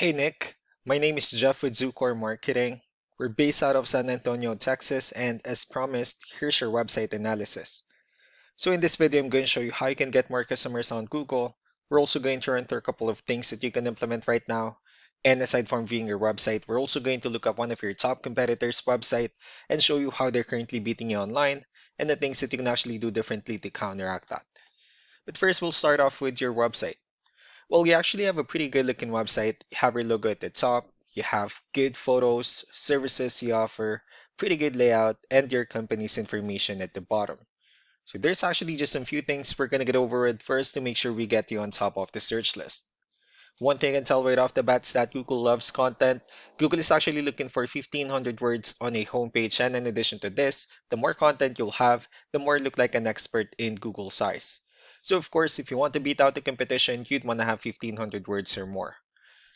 Hey Nick, my name is Jeff with Zucor Marketing. We're based out of San Antonio, Texas, and as promised, here's your website analysis. So in this video, I'm going to show you how you can get more customers on Google. We're also going to run through a couple of things that you can implement right now. And aside from viewing your website, we're also going to look up one of your top competitors' website and show you how they're currently beating you online and the things that you can actually do differently to counteract that. But first, we'll start off with your website. Well, you actually have a pretty good looking website. You have your logo at the top, you have good photos, services you offer, pretty good layout, and your company's information at the bottom. So there's actually just some few things we're gonna get over with first to make sure we get you on top of the search list. One thing I can tell right off the bat is that Google loves content. Google is actually looking for 1500 words on a homepage, and in addition to this, the more content you'll have, the more you look like an expert in Google size. So of course, if you want to beat out the competition, you'd want to have 1500 words or more.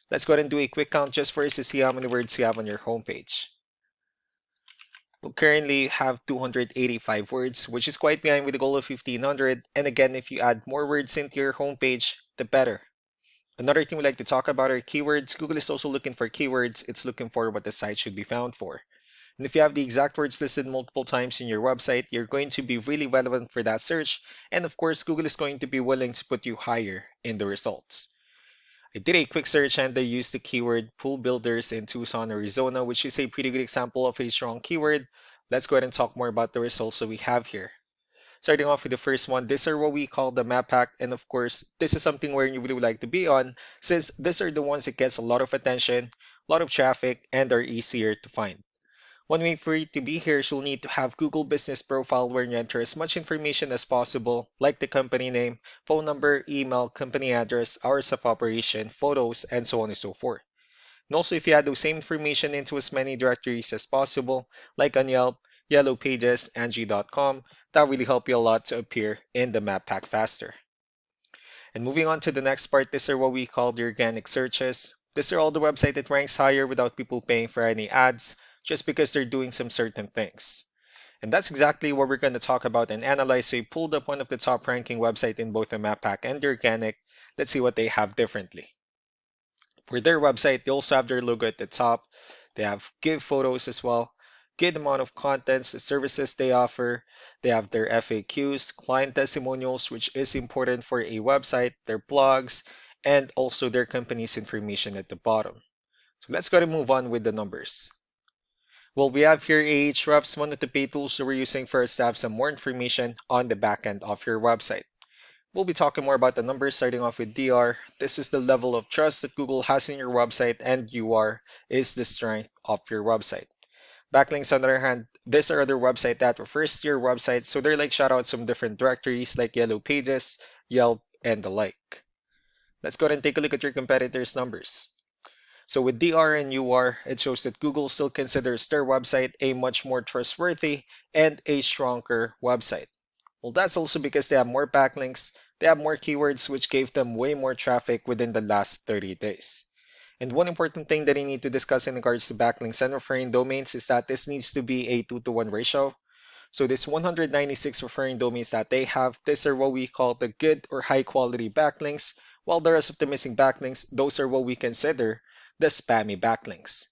Let's go ahead and do a quick count just for us to see how many words you have on your homepage. We currently have 285 words, which is quite behind with the goal of 1500. And again, if you add more words into your homepage, the better. Another thing we like to talk about are keywords. Google is also looking for keywords. It's looking for what the site should be found for. And if you have the exact words listed multiple times in your website, you're going to be really relevant for that search. And of course, Google is going to be willing to put you higher in the results. I did a quick search and I used the keyword pool builders in Tucson, Arizona, which is a pretty good example of a strong keyword. Let's go ahead and talk more about the results that we have here. Starting off with the first one, these are what we call the map hack. And of course, this is something where you really would like to be on, since these are the ones that gets a lot of attention, a lot of traffic, and are easier to find. One way for you to be here is you'll need to have Google Business Profile where you enter as much information as possible, like the company name, phone number, email, company address, hours of operation, photos, and so on and so forth. And also, if you add those same information into as many directories as possible, like on Yelp, Yellow Pages, Angie.com, that really help you a lot to appear in the map pack faster. And moving on to the next part, these are what we call the organic searches. These are all the website that ranks higher without people paying for any ads, just because they're doing some certain things. And that's exactly what we're going to talk about and analyze. So we pulled up one of the top ranking website in both the map pack and the organic. Let's see what they have differently. For their website, they also have their logo at the top. They have good photos as well, good amount of contents, the services they offer. They have their FAQs, client testimonials, which is important for a website, their blogs, and also their company's information at the bottom. So let's go to move on with the numbers. Well, we have here Ahrefs, one of the paid tools that we're using for us to have some more information on the back end of your website. We'll be talking more about the numbers starting off with DR. This is the level of trust that Google has in your website, and UR is the strength of your website. Backlinks, on the other hand, these are other websites that refers to your website, so they're like shoutouts from different directories like Yellow Pages, Yelp, and the like. Let's go ahead and take a look at your competitors' numbers. So with DR and UR, it shows that Google still considers their website a much more trustworthy and a stronger website. Well, that's also because they have more backlinks, they have more keywords, which gave them way more traffic within the last 30 days. And one important thing that I need to discuss in regards to backlinks and referring domains is that this needs to be a 2-to-1 ratio. So this 196 referring domains that they have, these are what we call the good or high quality backlinks, while the rest of the missing backlinks, those are what we consider the spammy backlinks.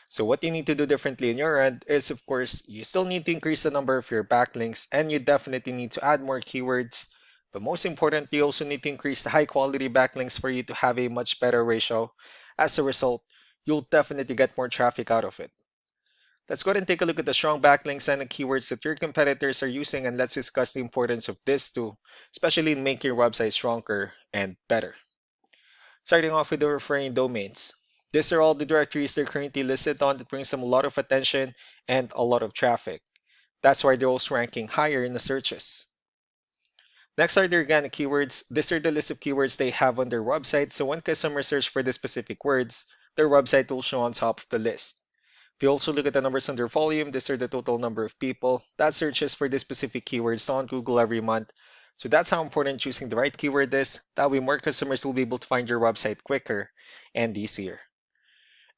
So what you need to do differently in your end is, of course, you still need to increase the number of your backlinks and you definitely need to add more keywords. But most importantly, you also need to increase the high quality backlinks for you to have a much better ratio. As a result, you'll definitely get more traffic out of it. Let's go ahead and take a look at the strong backlinks and the keywords that your competitors are using, and let's discuss the importance of this too, especially in making your website stronger and better. Starting off with the referring domains. These are all the directories they're currently listed on that brings them a lot of attention and a lot of traffic. That's why they're also ranking higher in the searches. Next are the organic keywords. These are the list of keywords they have on their website, so when customers search for the specific words, their website will show on top of the list. If you also look at the numbers under volume, these are the total number of people that searches for the specific keywords on Google every month. So that's how important choosing the right keyword is. That way more customers will be able to find your website quicker and easier.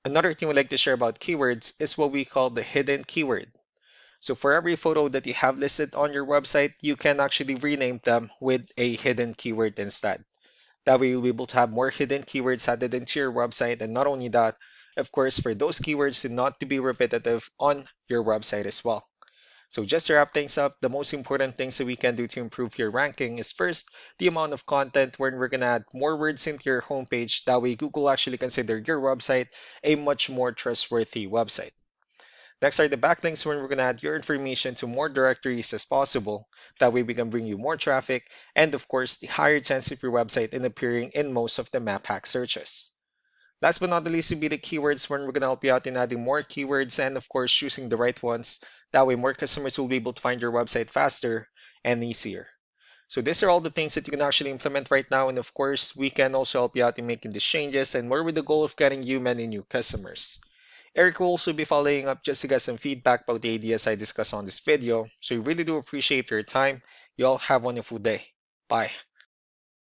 Another thing we like to share about keywords is what we call the hidden keyword. So for every photo that you have listed on your website, you can actually rename them with a hidden keyword instead. That way you'll be able to have more hidden keywords added into your website. And not only that, of course, for those keywords to not to be repetitive on your website as well. So just to wrap things up, the most important things that we can do to improve your ranking is first, the amount of content when we're gonna add more words into your homepage. That way Google actually consider your website a much more trustworthy website. Next are the backlinks when we're gonna add your information to more directories as possible. That way we can bring you more traffic and of course the higher chance of your website in appearing in most of the map hack searches. Last but not the least will be the keywords when we're going to help you out in adding more keywords and of course choosing the right ones. That way more customers will be able to find your website faster and easier. So these are all the things that you can actually implement right now, and of course we can also help you out in making these changes and more with the goal of getting you many new customers. Eric will also be following up just to get some feedback about the ideas I discussed on this video. So we really do appreciate your time. You all have a wonderful day. Bye.